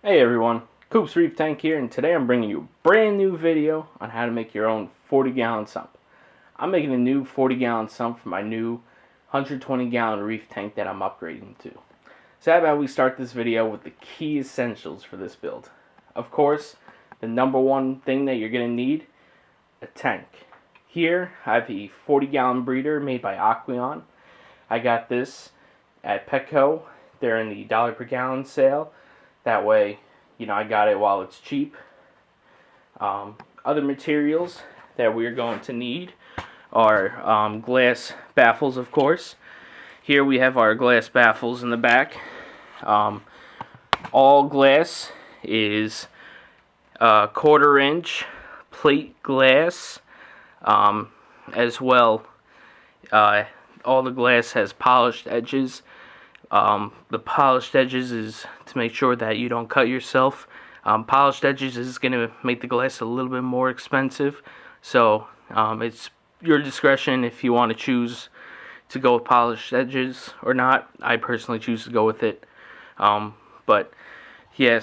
Hey everyone, Coops Reef Tank here, and today I'm bringing you a brand new video on how to make your own 40-gallon sump. I'm making a new 40-gallon sump for my new 120-gallon reef tank that I'm upgrading to. So how about we start this video with the key essentials for this build. Of course, the number one thing that you're going to need, a tank. Here, I have a 40-gallon breeder made by Aqueon. I got this at Petco. They're in the dollar per gallon sale. That way, I got it while it's cheap. Other materials that we're going to need are glass baffles, of course. Here we have our glass baffles in the back. All glass is 1/4 inch plate glass. As well, all the glass has polished edges. The polished edges is to make sure that you don't cut yourself. Polished edges is going to make the glass a little bit more expensive, so it's your discretion if you want to choose to go with polished edges or not. I personally choose to go with it, but yeah,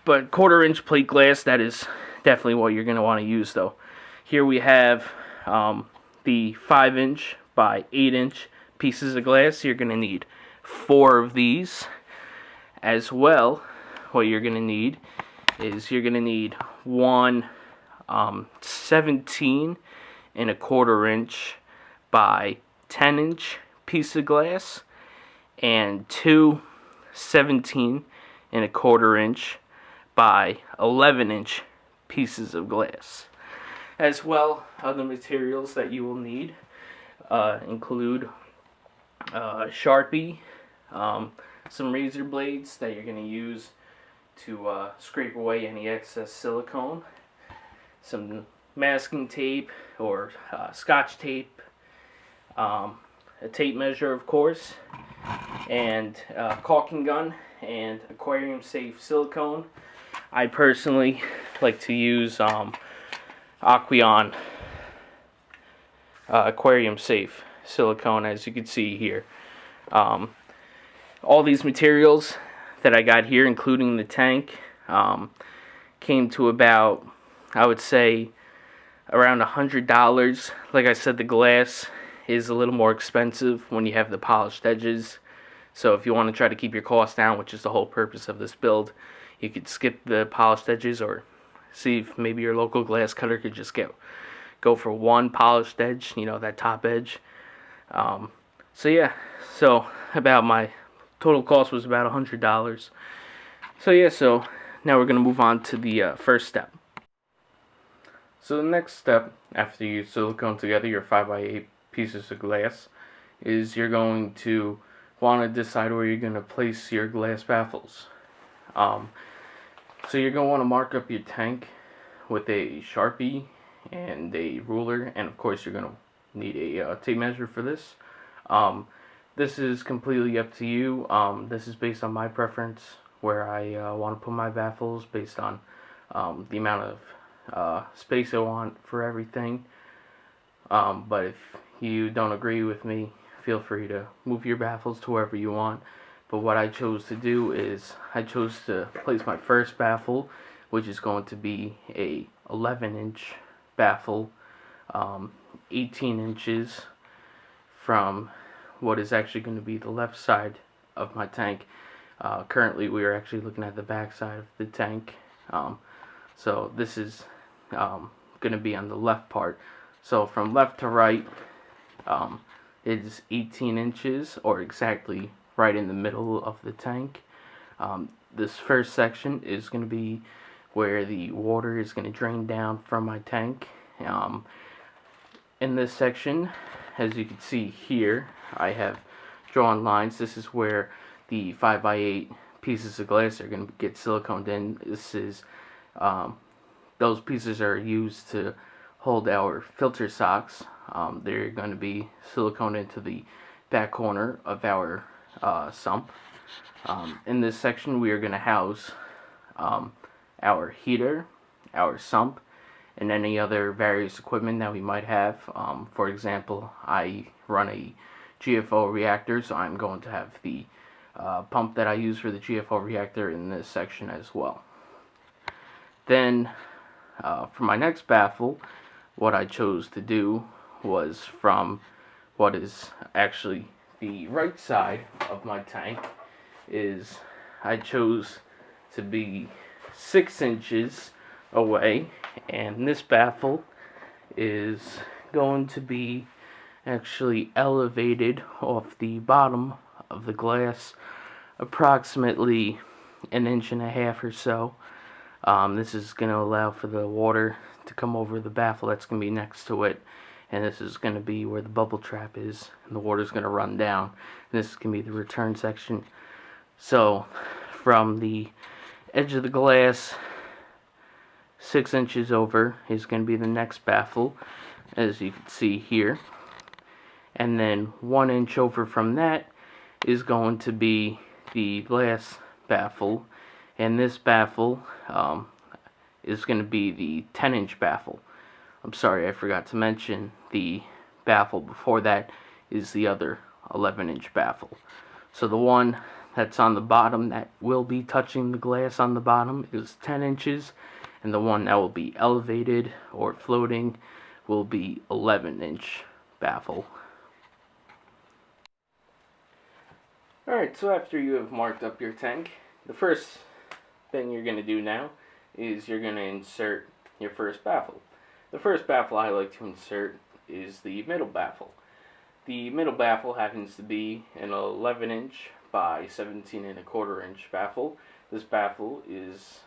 but 1/4 inch plate glass, that is definitely what you're going to want to use though. Here we have the 5-inch by 8-inch pieces of glass. You're going to need 4 of these. As well, what you're going to need is one 17 1/4 inch by 10-inch piece of glass and two 17 1/4 inch by 11-inch pieces of glass. As well, other materials that you will need include Sharpie, some razor blades that you're going to use to scrape away any excess silicone, some masking tape or scotch tape, a tape measure, of course, and a caulking gun and aquarium safe silicone. I personally like to use Aqueon aquarium safe silicone, as you can see here. All these materials that I got here, including the tank, came to about, I would say, around $100. Like I said, the glass is a little more expensive when you have the polished edges. So if you want to try to keep your costs down, which is the whole purpose of this build, you could skip the polished edges or see if maybe your local glass cutter could just go for one polished edge, that top edge. So about my total cost was about $100. So now we're going to move on to the first step. So the next step, after you silicone together your 5x8 pieces of glass, is you're going to want to decide where you're going to place your glass baffles. So you're going to want to mark up your tank with a Sharpie and a ruler, and of course you're going to need a tape measure for this. This is completely up to you. This is based on my preference, where I want to put my baffles based on the amount of space I want for everything. But if you don't agree with me, feel free to move your baffles to wherever you want. But what I chose to do is I chose to place my first baffle, which is going to be a 11-inch baffle, 18 inches from what is actually going to be the left side of my tank. Currently we are actually looking at the back side of the tank, so this is going to be on the left part. So from left to right, it is 18 inches, or exactly right in the middle of the tank. This first section is going to be where the water is going to drain down from my tank. In this section, as you can see here, I have drawn lines. This is where the 5x8 pieces of glass are going to get siliconed in. This is those pieces are used to hold our filter socks. They're going to be siliconed into the back corner of our sump. In this section, we are going to house our heater, our sump, and any other various equipment that we might have. For example, I run a GFO reactor, so I'm going to have the pump that I use for the GFO reactor in this section as well. Then for my next baffle, what I chose to do was from what is actually the right side of my tank is I chose to be 6 inches away, and this baffle is going to be actually elevated off the bottom of the glass approximately 1.5 inches or so. This is going to allow for the water to come over the baffle that's going to be next to it, and this is going to be where the bubble trap is, and the water is going to run down. And this is going to be the return section. So from the edge of the glass 6 inches over is going to be the next baffle, as you can see here, and then 1 inch over from that is going to be the last baffle, and this baffle is going to be the 10-inch baffle. I'm sorry, I forgot to mention the baffle before that is the other 11-inch baffle. So the one that's on the bottom that will be touching the glass on the bottom is 10 inches, and the one that will be elevated or floating will be 11-inch baffle. Alright, so after you have marked up your tank, the first thing you're going to do now is you're going to insert your first baffle. The first baffle I like to insert is the middle baffle. The middle baffle happens to be an 11-inch by 17.25-inch baffle. This baffle is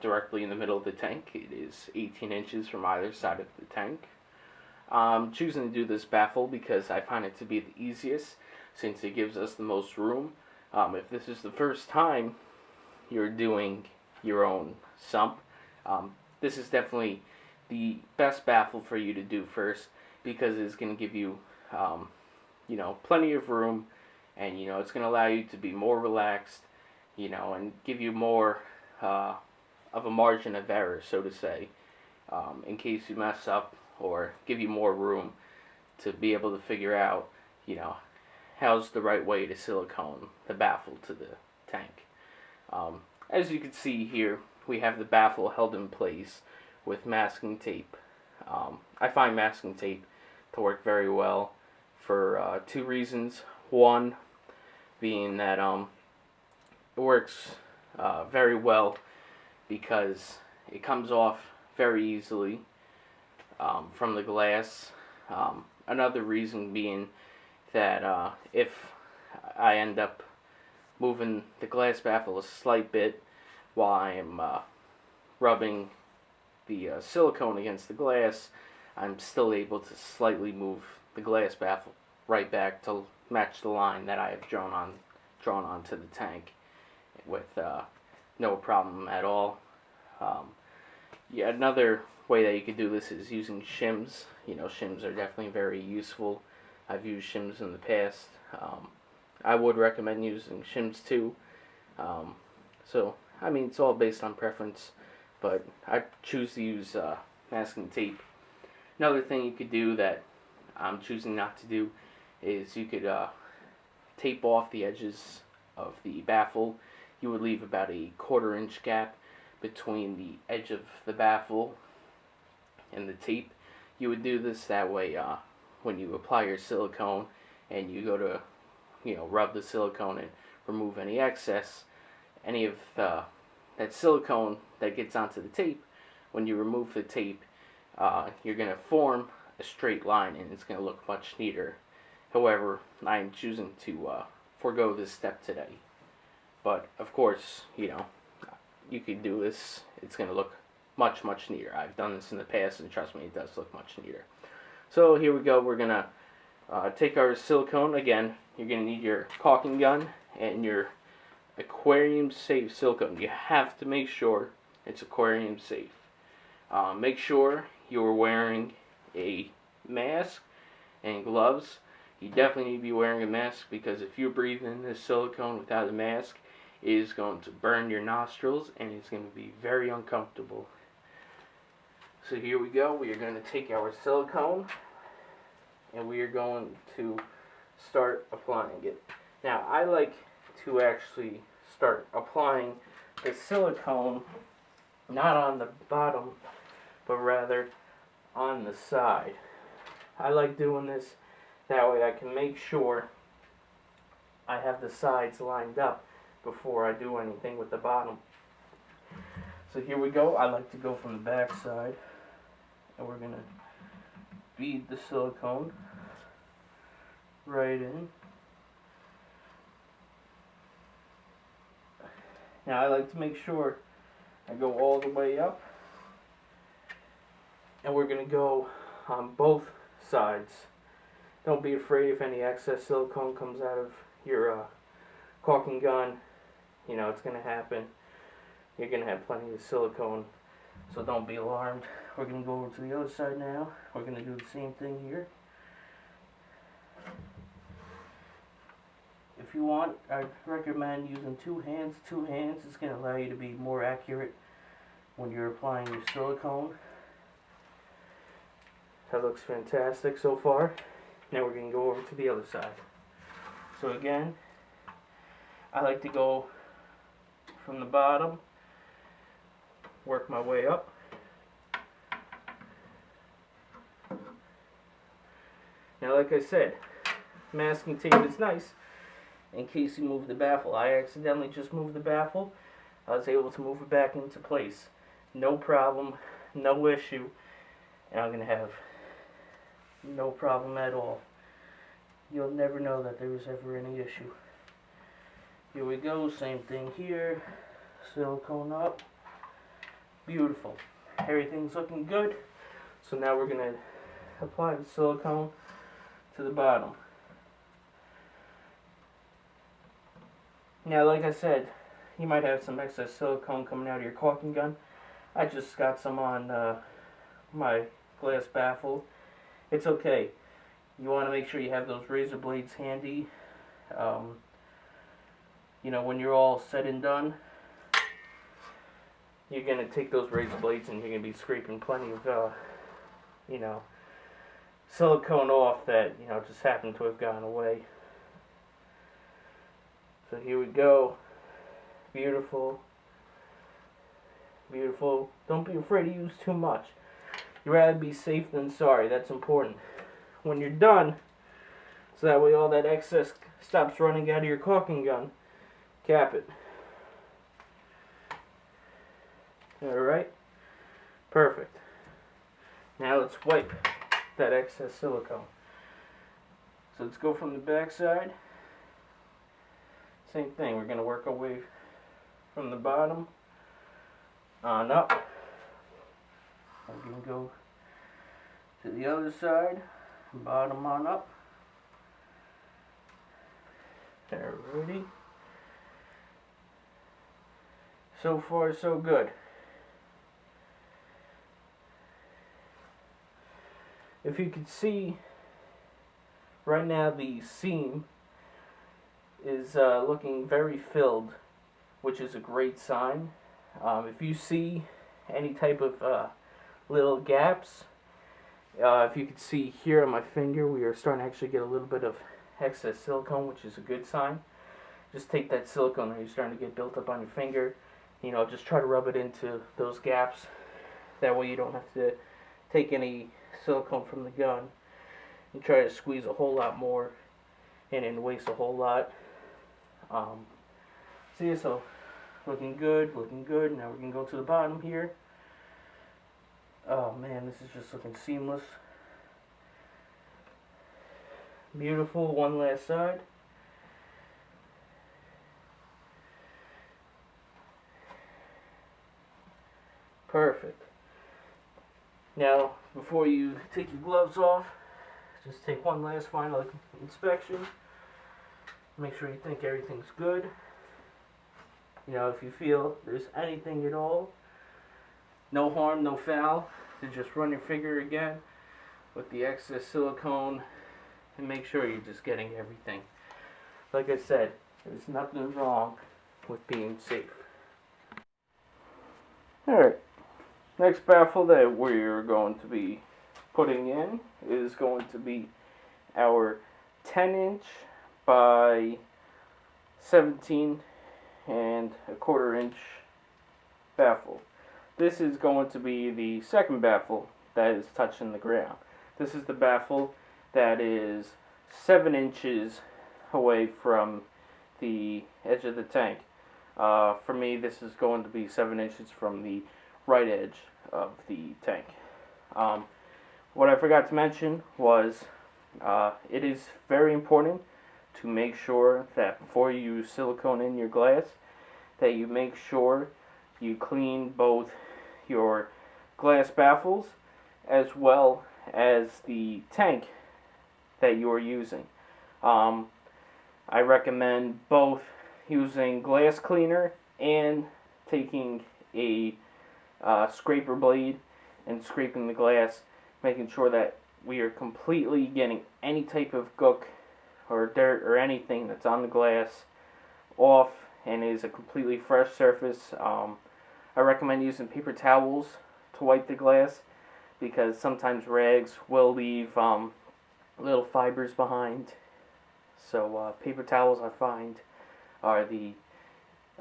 directly in the middle of the tank. It is 18 inches from either side of the tank. I'm choosing to do this baffle because I find it to be the easiest, since it gives us the most room. If this is the first time you're doing your own sump, this is definitely the best baffle for you to do first, because it's going to give you, plenty of room, and it's going to allow you to be more relaxed, and give you more of a margin of error, so to say, in case you mess up, or give you more room to be able to figure out, how's the right way to silicone the baffle to the tank. As you can see here, we have the baffle held in place with masking tape. I find masking tape to work very well for 2 reasons. One being that it works very well because it comes off very easily from the glass. Another reason being that if I end up moving the glass baffle a slight bit while I am rubbing the silicone against the glass, I'm still able to slightly move the glass baffle right back to match the line that I have drawn onto the tank with no problem at all. Another way that you could do this is using shims. Shims are definitely very useful. I've used shims in the past. I would recommend using shims too. It's all based on preference, but I choose to use masking tape. Another thing you could do that I'm choosing not to do is you could tape off the edges of the baffle. You would leave about a 1/4-inch gap between the edge of the baffle and the tape. You would do this that way when you apply your silicone and you go to rub the silicone and remove any excess, any of that silicone that gets onto the tape, when you remove the tape, you're going to form a straight line and it's going to look much neater. However, I am choosing to forego this step today. But of course, you could do this. It's going to look much, much neater. I've done this in the past, and trust me, it does look much neater. So here we go. We're going to take our silicone. Again, you're going to need your caulking gun and your aquarium safe silicone. You have to make sure it's aquarium safe. Make sure you're wearing a mask and gloves. You definitely need to be wearing a mask, because if you breathe in this silicone without a mask, it is going to burn your nostrils and it's going to be very uncomfortable. So here we go. We are going to take our silicone and we are going to start applying it. Now, I like to actually start applying the silicone not on the bottom, but rather on the side. I like doing this that way I can make sure I have the sides lined up before I do anything with the bottom. So here we go. I like to go from the back side, and we're going to bead the silicone right in. Now I like to make sure I go all the way up, and we're going to go on both sides. Don't be afraid if any excess silicone comes out of your caulking gun. You know, it's going to happen. You're going to have plenty of silicone, so don't be alarmed. We're going to go over to the other side now. We're going to do the same thing here. If you want, I recommend using two hands. Two hands is going to allow you to be more accurate when you're applying your silicone. That looks fantastic so far. Now we're going to go over to the other side. So again, I like to go from the bottom, work my way up. Now, like I said, masking tape is nice in case you move the baffle. I accidentally just moved the baffle. I was able to move it back into place. No problem, no issue, and I'm going to have no problem at all. You'll never know that there was ever any issue. Here we go, same thing here. Silicone up. Beautiful. Everything's looking good. So now we're going to apply the silicone to the bottom. Now, like I said, you might have some excess silicone coming out of your caulking gun. I just got some on my glass baffle. It's okay. You want to make sure you have those razor blades handy. You know, when you're all said and done, you're going to take those razor blades and you're going to be scraping plenty of, you know, silicone off that, you know, just happened to have gone away. So here we go. Beautiful. Beautiful. Don't be afraid to use too much. You'd rather be safe than sorry. That's important. When you're done, so that way all that excess stops running out of your caulking gun, cap it. Alright? Perfect. Now let's wipe that excess silicone. So let's go from the back side. Same thing, we're going to work our way from the bottom on up. I'm going to go to the other side, bottom on up. Alrighty. So far, so good. If you can see, right now the seam is looking very filled, which is a great sign. If you see any type of little gaps, if you can see here on my finger, we are starting to actually get a little bit of excess silicone, which is a good sign. Just take that silicone that you're starting to get built up on your finger, you know, just try to rub it into those gaps. That way you don't have to take any silicone from the gun and try to squeeze a whole lot more and then waste a whole lot. See, so looking good, looking good. Now we're going to go to the bottom here. Oh man, this is just looking seamless. Beautiful. One last side. Perfect. Now, before you take your gloves off, just take one last final inspection. Make sure you think everything's good. You know, if you feel there's anything at all, no harm, no foul, to just run your finger again with the excess silicone and make sure you're just getting everything. Like I said, there's nothing wrong with being safe. Alright, next baffle that we're going to be putting in is going to be our 10-inch by 17.25 inch baffle. This is going to be the second baffle that is touching the ground. This is the baffle that is 7 inches away from the edge of the tank. For me, this is going to be 7 inches from the right edge of the tank. What I forgot to mention was it is very important to make sure that before you use silicone in your glass, that you make sure you clean both your glass baffles as well as the tank that you are using. I recommend both using glass cleaner and taking a scraper blade and scraping the glass, making sure that we are completely getting any type of gook or dirt or anything that's on the glass off and is a completely fresh surface. I recommend using paper towels to wipe the glass because sometimes rags will leave little fibers behind. So paper towels, I find, are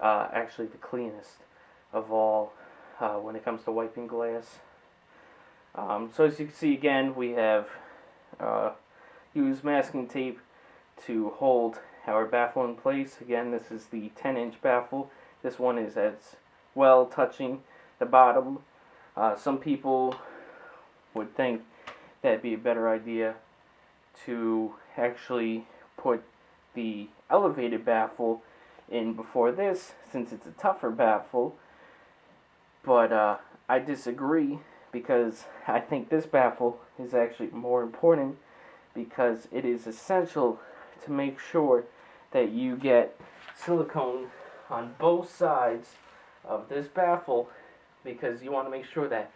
actually the cleanest of all when it comes to wiping glass. So as you can see, again, we have used masking tape to hold our baffle in place. Again, this is the 10-inch baffle. This one is as well touching the bottom. Some people would think that'd be a better idea to actually put the elevated baffle in before this, since it's a tougher baffle. But I disagree, because I think this baffle is actually more important, because it is essential to make sure that you get silicone on both sides of this baffle, because you want to make sure that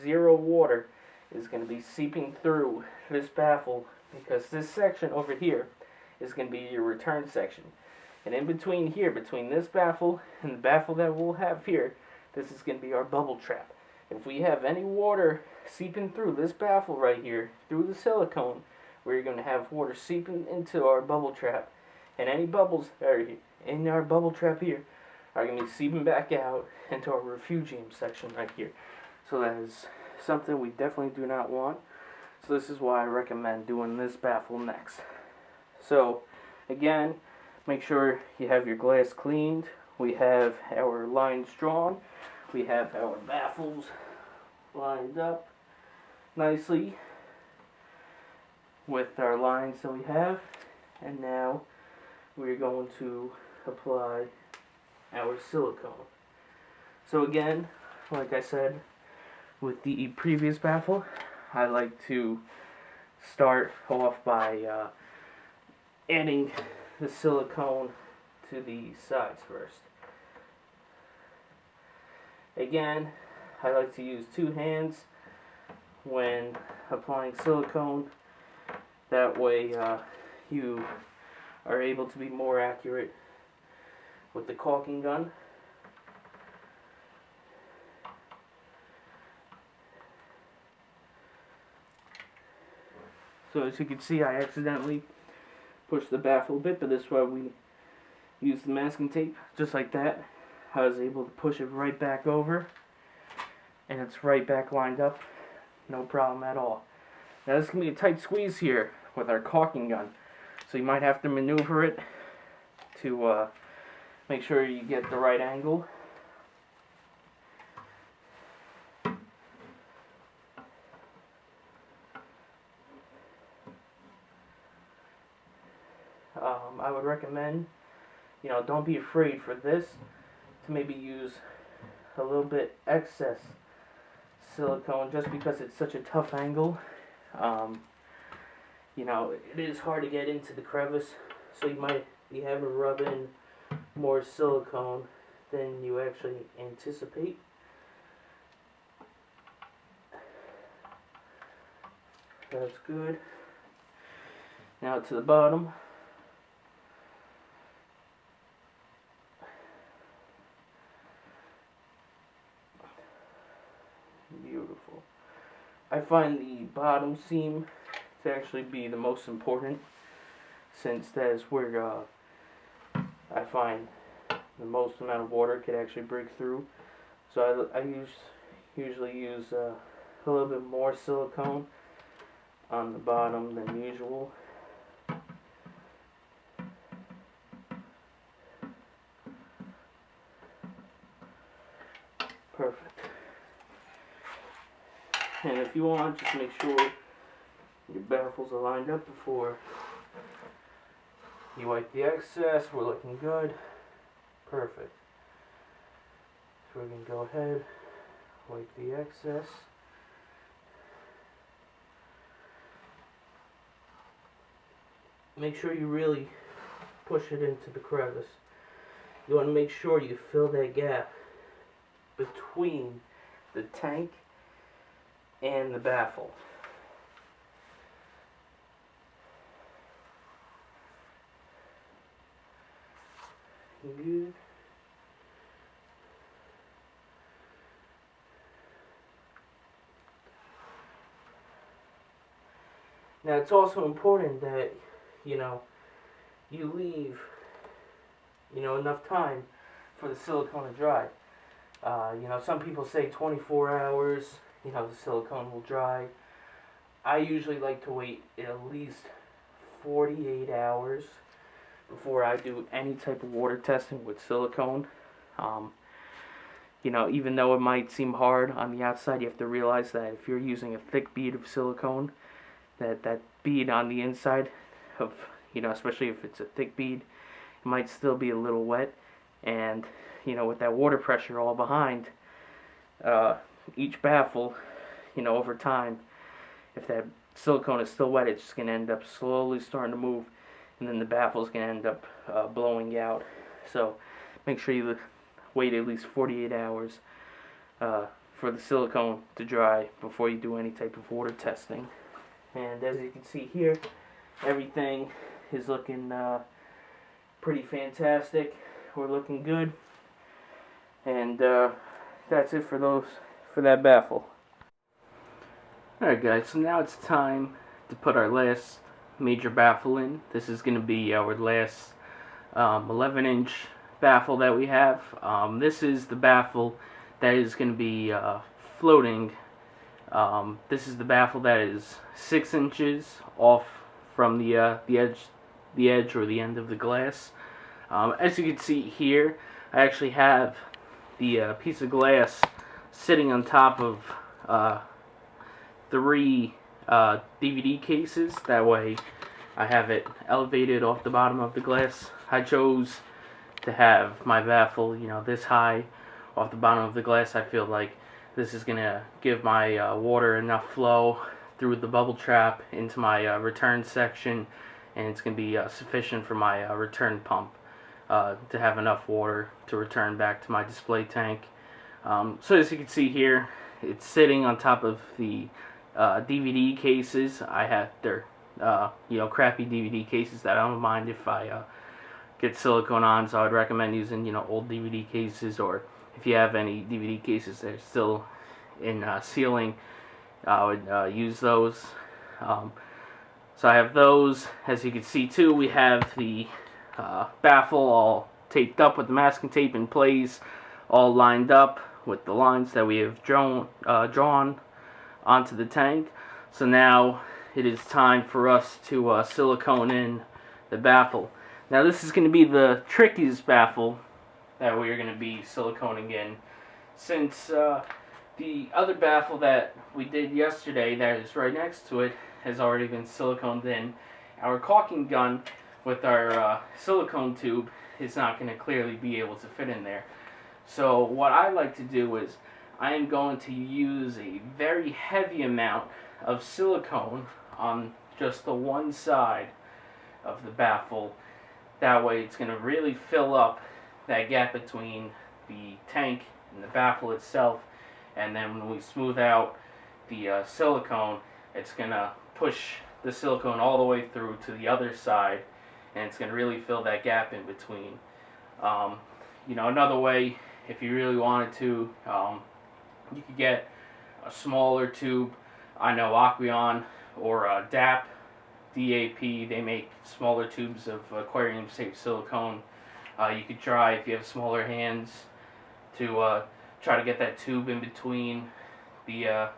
zero water is going to be seeping through this baffle, because this section over here is going to be your return section. And in between here, between this baffle and the baffle that we'll have here, this is going to be our bubble trap. If we have any water seeping through this baffle right here, through the silicone, we're going to have water seeping into our bubble trap. And any bubbles that are in our bubble trap here are going to be seeping back out into our refugium section right here. So that is something we definitely do not want. So this is why I recommend doing this baffle next. So again, make sure you have your glass cleaned. We have our lines drawn. We have our baffles lined up nicely with our lines that we have. And now we're going to apply our silicone. So again, like I said, with the previous baffle, I like to start off by adding the silicone to the sides first. Again, I like to use 2 hands when applying silicone. That way you are able to be more accurate with the caulking gun. So as you can see, I accidentally pushed the baffle a bit, but this is why we use the masking tape, just like that. I was able to push it right back over, and it's right back lined up, no problem at all. Now this can be a tight squeeze here with our caulking gun, so you might have to maneuver it to make sure you get the right angle. I would recommend, don't be afraid for this to maybe use a little bit excess silicone, just because it's such a tough angle. It is hard to get into the crevice, so you might be having to rub in more silicone than you actually anticipate. That's good. Now to the bottom. Beautiful. I find the bottom seam to actually be the most important, since that is where I find the most amount of water could actually break through. So I usually use a little bit more silicone on the bottom than usual. Perfect. And if you want, just make sure your baffles are lined up before you wipe the excess. We're looking good. Perfect. So we can go ahead, wipe the excess. Make sure you really push it into the crevice. You want to make sure you fill that gap between the tank and the baffle. Good. Now it's also important that you leave enough time for the silicone to dry. Some people say 24 hours, the silicone will dry. I usually like to wait at least 48 hours before I do any type of water testing with silicone. Even though it might seem hard on the outside, you have to realize that if you're using a thick bead of silicone, that bead on the inside of, especially if it's a thick bead, it might still be a little wet. And, with that water pressure all behind, each baffle, over time, if that silicone is still wet, it's just going to end up slowly starting to move, and then the baffle is going to end up blowing out. So make sure you wait at least 48 hours for the silicone to dry before you do any type of water testing. And as you can see here, everything is looking pretty fantastic. We're looking good. And that's it for that baffle. Alright guys, so now it's time to put our last major baffle in. This is going to be our last 11-inch baffle that we have. This is the baffle that is going to be floating. This is the baffle that is 6 inches off from the edge or the end of the glass. As you can see here, I actually have the piece of glass sitting on top of 3 DVD cases. That way I have it elevated off the bottom of the glass. I chose to have my baffle, this high off the bottom of the glass. I feel like this is going to give my water enough flow through the bubble trap into my return section, and it's going to be sufficient for my return pump to have enough water to return back to my display tank. So as you can see here, it's sitting on top of the DVD cases. They're crappy DVD cases that I don't mind if I get silicone on, so I would recommend using old DVD cases, or if you have any DVD cases that are still in sealing, I would use those. So I have those. As you can see too, we have the baffle all taped up with the masking tape in place, all lined up with the lines that we have drawn onto the tank. So now it is time for us to silicone in the baffle. Now this is going to be the trickiest baffle that we are going to be siliconing in, since the other baffle that we did yesterday that is right next to it has already been siliconed in. Our caulking gun with our silicone tube is not going to clearly be able to fit in there. So what I like to do is I am going to use a very heavy amount of silicone on just the one side of the baffle. That way it's going to really fill up that gap between the tank and the baffle itself, and then when we smooth out the silicone, it's going to push the silicone all the way through to the other side, and it's going to really fill that gap in between. Another way, if you really wanted to, you could get a smaller tube. I know Aqueon or DAP, they make smaller tubes of aquarium safe silicone You could try, if you have smaller hands, to try to get that tube in between the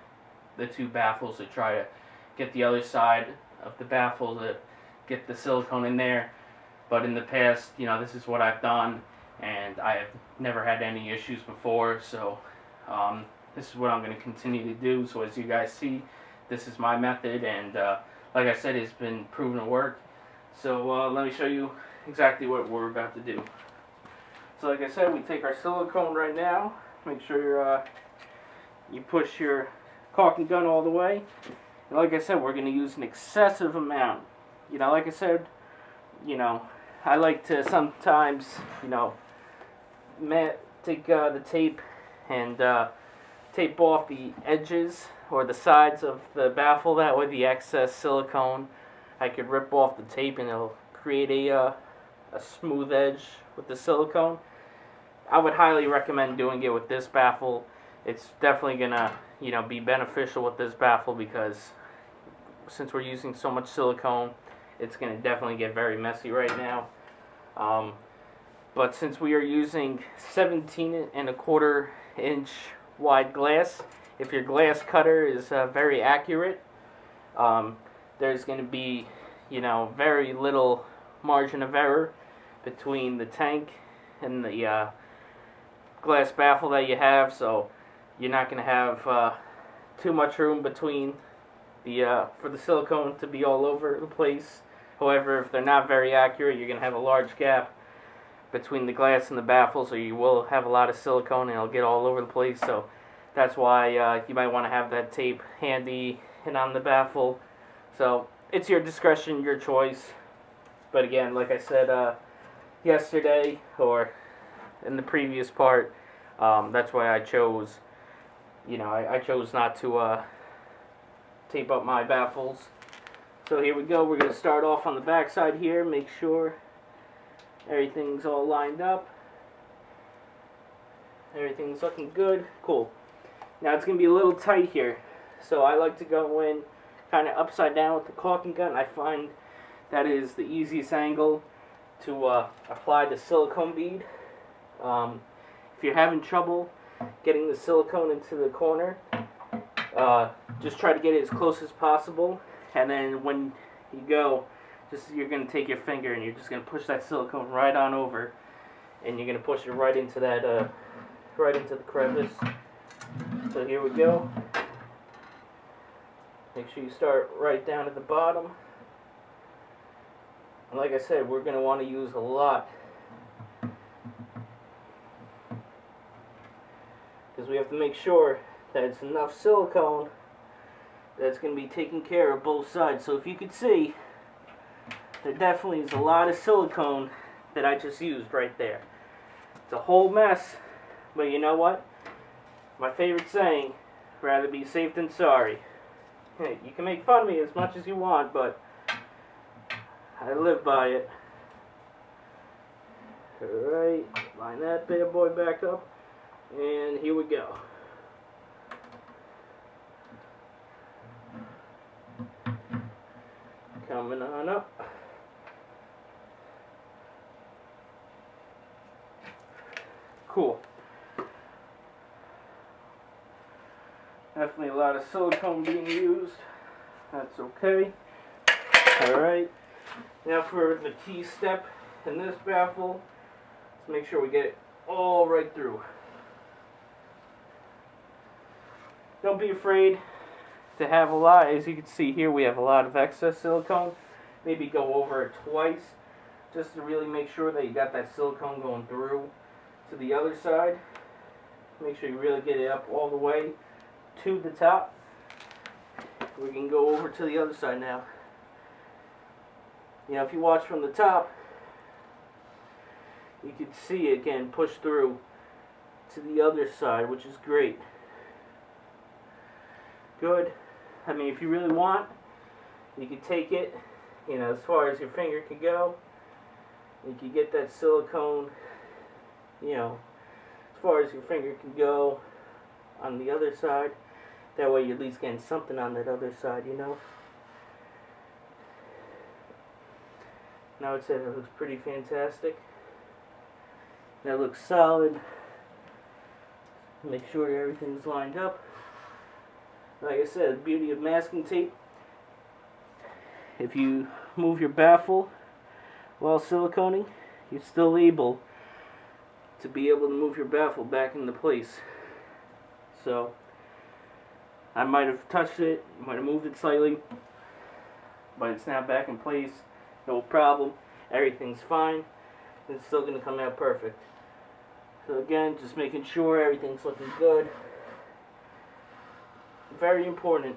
two baffles, to try to get the other side of the baffle to get the silicone in there. But in the past, this is what I've done, and I have never had any issues before. So this is what I'm going to continue to do. So as you guys see, this is my method, and like I said, it's been proven to work. So let me show you exactly what we're about to do. So like I said, we take our silicone right now. Make sure you push your caulking gun all the way. And like I said, we're going to use an excessive amount. Like I said, I like to sometimes, take the tape and tape off the edges or the sides of the baffle. That way the excess silicone, I could rip off the tape and it'll create a smooth edge with the silicone. I would highly recommend doing it with this baffle. It's definitely gonna, be beneficial with this baffle, because since we're using so much silicone, it's gonna definitely get very messy right now. But since we are using 17.25 inch wide glass, if your glass cutter is very accurate, there's gonna be, very little margin of error between the tank and the glass baffle that you have, so you're not going to have too much room between for the silicone to be all over the place. However, if they're not very accurate, you're going to have a large gap between the glass and the baffle, so you will have a lot of silicone and it'll get all over the place. So that's why you might want to have that tape handy and on the baffle. So it's your discretion, your choice. But again, like I said yesterday, or in the previous part, that's why I chose, I chose not to tape up my baffles. So here we go. We're going to start off on the back side here. Make sure everything's all lined up. Everything's looking good. Cool. Now it's going to be a little tight here, so I like to go in kind of upside down with the caulking gun. I find that is the easiest angle to apply the silicone bead. If you're having trouble getting the silicone into the corner, just try to get it as close as possible, and then when you go, you're going to take your finger and you're just going to push that silicone right on over, and you're going to push it right into that right into the crevice. So here we go. Make sure you start right down at the bottom. And like I said, we're going to want to use a lot, because we have to make sure that it's enough silicone that's going to be taking care of both sides. So if you could see, there definitely is a lot of silicone that I just used right there. It's a whole mess, but you know what? My favorite saying, rather be safe than sorry. Hey, you can make fun of me as much as you want, but I live by it. Alright, line that bad boy back up, and here we go. Coming on up. Cool. Definitely a lot of silicone being used. That's okay. Alright. Now for the key step in this baffle, let's make sure we get it all right through. Don't be afraid to have a lot. As you can see here, we have a lot of excess silicone. Maybe go over it twice, just to really make sure that you got that silicone going through to the other side. Make sure you really get it up all the way to the top. We can go over to the other side now. You know, if you watch from the top, you can see it again push through to the other side, which is great. Good. I mean, if you really want, you can take it, you know, as far as your finger can go. You can get that silicone, you know, as far as your finger can go on the other side. That way you're at least getting something on that other side, you know. And I would say that looks pretty fantastic. That looks solid. Make sure everything's lined up. Like I said, the beauty of masking tape, if you move your baffle while siliconing, you're still able to move your baffle back into place. So I might have touched it, might have moved it slightly, but it's now back in place, no problem. Everything's fine. It's still going to come out perfect. So again, just making sure everything's looking good. Very important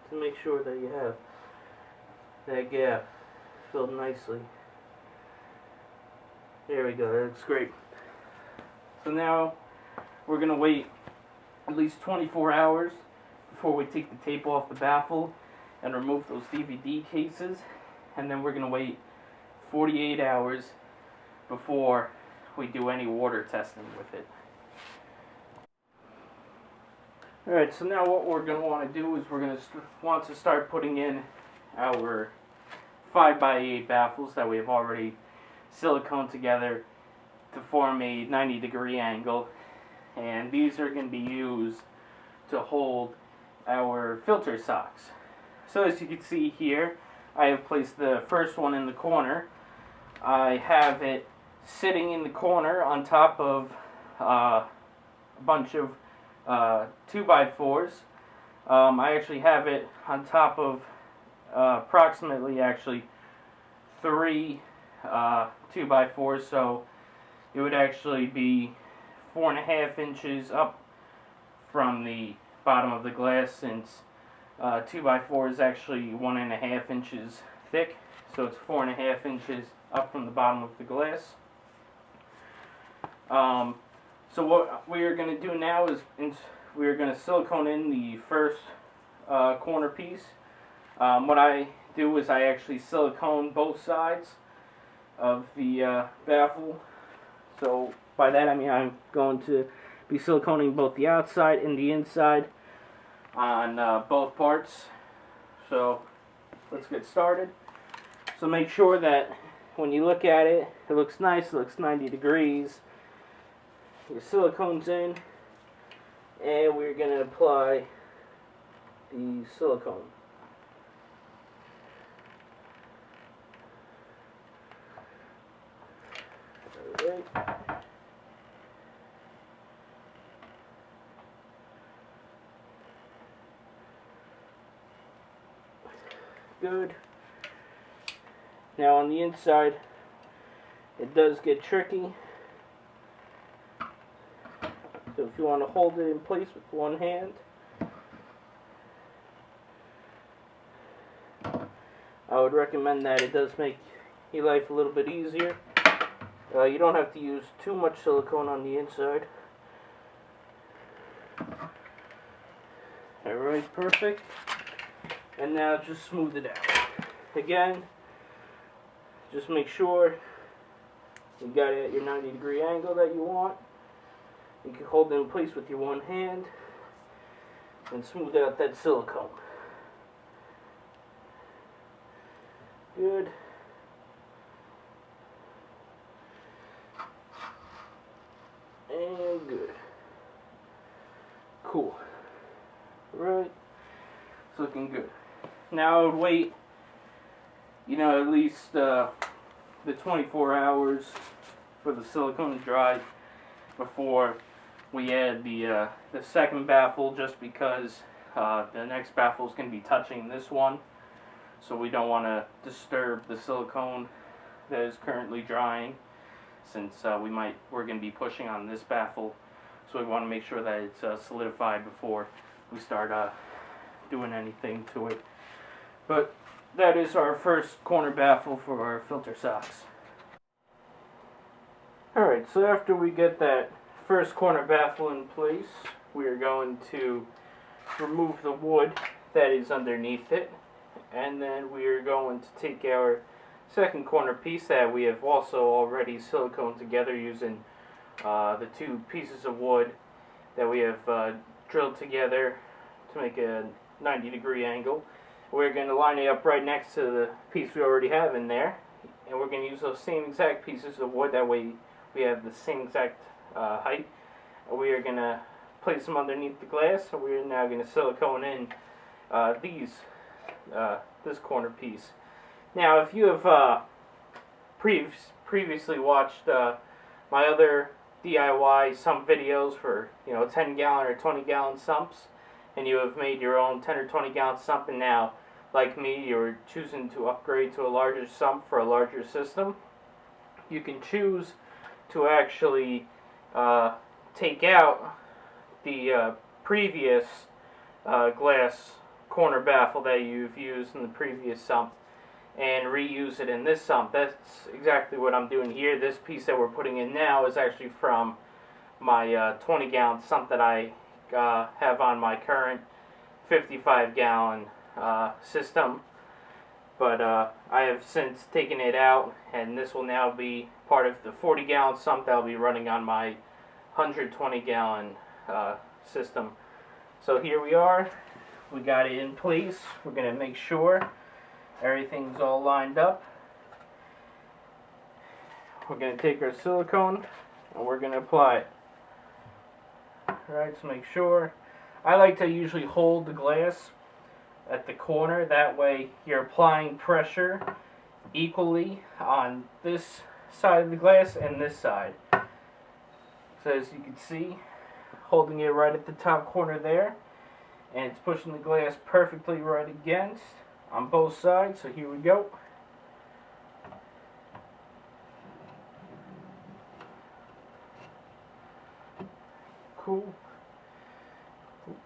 to make sure that you have that gap filled nicely. There we go, that looks great. So now we're going to wait at least 24 hours before we take the tape off the baffle and remove those DVD cases, and then we're going to wait 48 hours before we do any water testing with it. Alright, so now what we're going to want to do is we're going to want to start putting in our 5x8 baffles that we have already siliconed together to form a 90-degree angle, and these are going to be used to hold our filter socks. So as you can see here, I have placed the first one in the corner. I have it sitting in the corner on top of a bunch of 2x4s. I actually have it on top of approximately 3 2x4s, so it would actually be 4.5 inches up from the bottom of the glass, since 2x4 is actually 1.5 inches thick, so it's 4.5 inches up from the bottom of the glass. So what we are going to do now is we are going to silicone in the first corner piece. What I do is I actually silicone both sides of the baffle. So by that I mean I'm going to be siliconing both the outside and the inside on both parts. So let's get started. So make sure that when you look at it, it looks nice, it looks 90 degrees. Your silicone's in, and we're going to apply the silicone. Alright. Good. Now on the inside, it does get tricky. So if you want to hold it in place with one hand, I would recommend that. It does make your life a little bit easier. You don't have to use too much silicone on the inside. Alright, perfect. And now just smooth it out. Again, just make sure you got it at your 90-degree angle that you want. You can hold it in place with your one hand and smooth out that silicone. Good. And good. Cool. Right. It's looking good. Now I would wait, at least the 24 hours for the silicone to dry before we add the second baffle, just because the next baffle is going to be touching this one, so we don't want to disturb the silicone that is currently drying, since we're going to be pushing on this baffle, so we want to make sure that it's solidified before we start doing anything to it. But that is our first corner baffle for our filter socks. Alright, so after we get that first corner baffle in place, we are going to remove the wood that is underneath it, and then we are going to take our second corner piece that we have also already siliconed together using the 2 pieces of wood that we have drilled together to make a 90-degree angle. We're going to line it up right next to the piece we already have in there, and we're going to use those same exact pieces of wood. That way we have the same exact height. We are going to place them underneath the glass, so we are now going to silicone in this corner piece. Now, if you have previously watched my other DIY sump videos for 10-gallon or 20-gallon sumps, and you have made your own 10 or 20-gallon sump, and now, like me, you're choosing to upgrade to a larger sump for a larger system, you can choose to actually take out the previous glass corner baffle that you've used in the previous sump and reuse it in this sump. That's exactly what I'm doing here. This piece that we're putting in now is actually from my 20-gallon sump that I have on my current 55-gallon system. But I have since taken it out, and this will now be part of the 40-gallon sump that will be running on my 120-gallon system. So here we are. We got it in place. We're going to make sure everything's all lined up. We're going to take our silicone and we're going to apply it. Alright, so make sure. I like to usually hold the glass at the corner. That way you're applying pressure equally on this side of the glass and this side. So as you can see, holding it right at the top corner there, and it's pushing the glass perfectly right against on both sides. So here we go. Cool. Oops.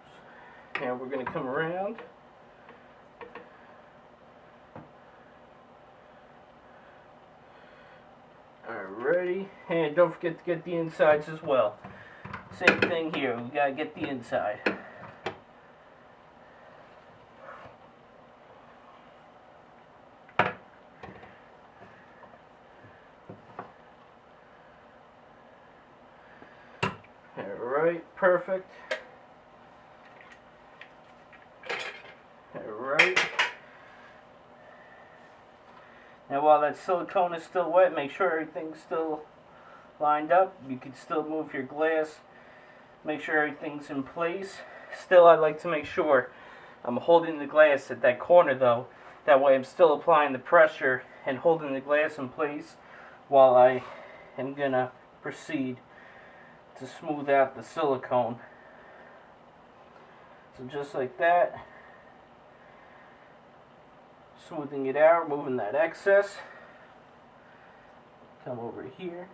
Now we're going to come around. Alrighty, and don't forget to get the insides as well. Same thing here, we gotta get the inside. Alright, perfect. Alright. Now while that silicone is still wet, make sure everything's still lined up. You can still move your glass. Make sure everything's in place. Still, I like to make sure I'm holding the glass at that corner though. That way I'm still applying the pressure and holding the glass in place while I am gonna proceed to smooth out the silicone. So just like that. Smoothing it out, moving that excess. Come over here.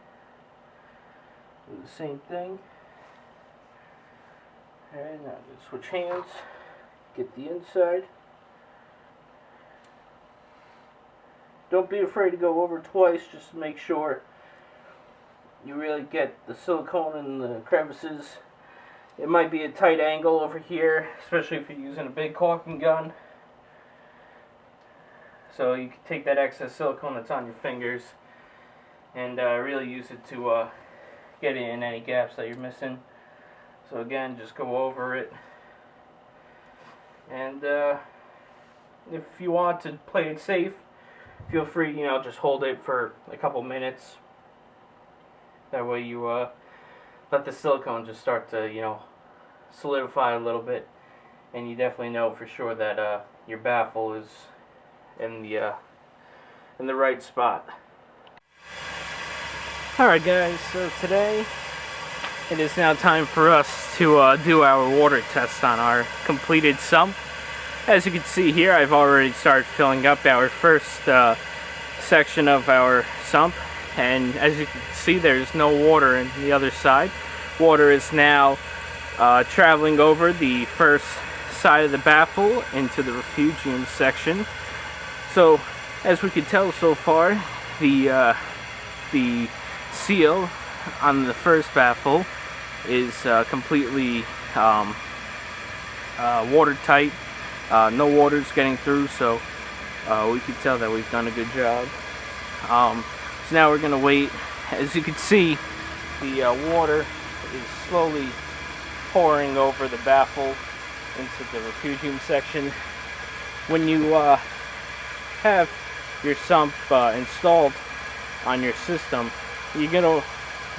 Do the same thing. Alright, now just switch hands. Get the inside. Don't be afraid to go over twice, just to make sure you really get the silicone in the crevices. It might be a tight angle over here, especially if you're using a big caulking gun. So you can take that excess silicone that's on your fingers and really use it to get it in any gaps that you're missing. So again, just go over it. And if you want to play it safe, feel free, just hold it for a couple minutes. That way you let the silicone just start to, solidify a little bit. And you definitely know for sure that your baffle is in the right spot. Alright guys, so today it is now time for us to do our water test on our completed sump. As you can see here, I've already started filling up our first section of our sump, and as you can see, there's no water in the other side. Water is now traveling over the first side of the baffle into the refugium section. So, as we can tell so far, the seal on the first baffle is completely watertight. No water's getting through, so we can tell that we've done a good job. So now we're going to wait. As you can see, the water is slowly pouring over the baffle into the refugium section. When you have your sump installed on your system, you're going to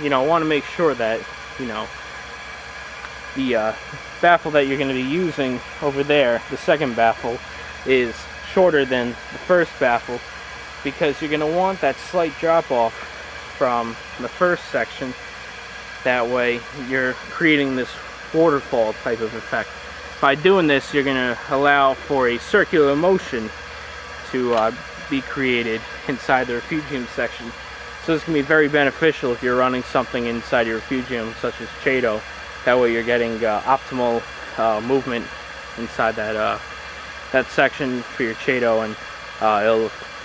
want to make sure that the baffle that you're going to be using over there, the second baffle, is shorter than the first baffle, because you're going to want that slight drop off from the first section. That way you're creating this waterfall type of effect. By doing this, you're going to allow for a circular motion to be created inside the refugium section. So this can be very beneficial if you're running something inside your refugium, such as Chaeto. That way you're getting optimal movement inside that section for your Chaeto, and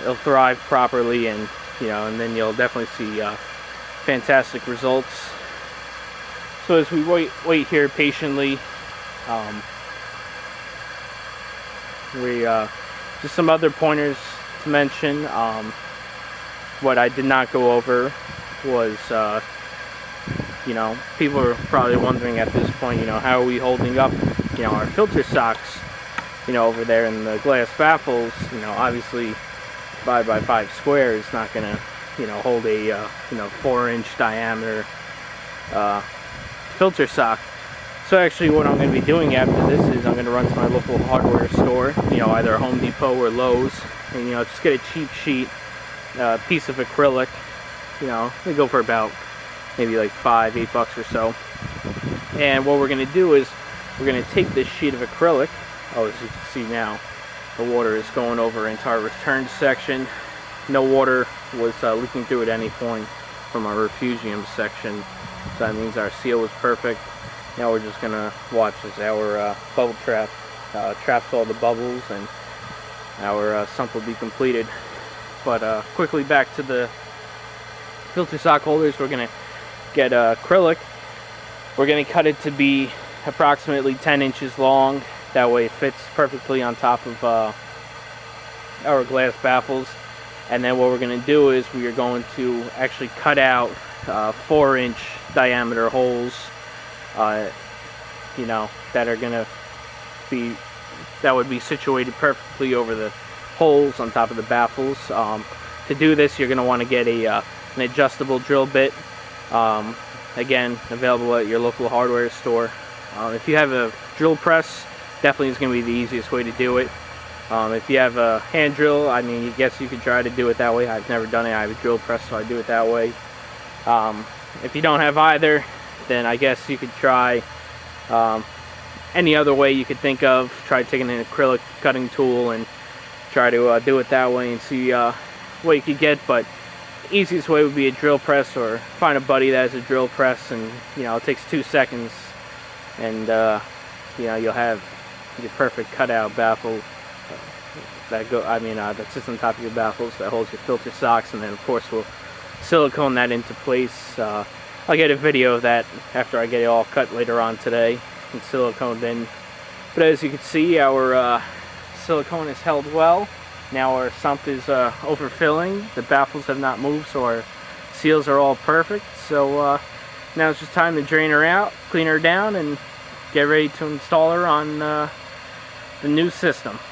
it'll thrive properly, and and then you'll definitely see fantastic results. So as we wait here patiently, just some other pointers to mention. What I did not go over was, people are probably wondering at this point, how are we holding up, our filter socks, over there in the glass baffles. Obviously 5x5 square is not gonna, hold a, 4-inch diameter filter sock. So actually what I'm going to be doing after this is I'm going to run to my local hardware store, either Home Depot or Lowe's, and just get a cheap sheet, piece of acrylic. They go for about maybe like $5-8 or so. And what we're going to do is we're going to take this sheet of acrylic. Oh, as you can see now, the water is going over into our return section. No water was leaking through at any point from our refugium section, so that means our seal was perfect. Now we're just gonna watch as our bubble trap traps all the bubbles, and our sump will be completed. But quickly back to the filter sock holders. We're gonna get acrylic. We're gonna cut it to be approximately 10 inches long. That way it fits perfectly on top of our glass baffles. And then what we're going to do is we are going to actually cut out 4-inch diameter holes, that are going to be, that would be situated perfectly over the holes on top of the baffles. To do this, you're going to want to get an adjustable drill bit, again, available at your local hardware store. If you have a drill press, definitely is going to be the easiest way to do it. If you have a hand drill, I guess you could try to do it that way. I've never done it. I have a drill press, so I do it that way. If you don't have either, then I guess you could try any other way you could think of. Try taking an acrylic cutting tool and try to do it that way and see what you could get. But the easiest way would be a drill press, or find a buddy that has a drill press, and it takes 2 seconds, and you'll have your perfect cutout baffle that sits on top of your baffles, that holds your filter socks. And then of course we'll silicone that into place. I'll get a video of that after I get it all cut later on today and siliconed in. But as you can see, our silicone is held well. Now our sump is overfilling. The baffles have not moved, so our seals are all perfect. So now it's just time to drain her out, clean her down, and get ready to install her on the new system.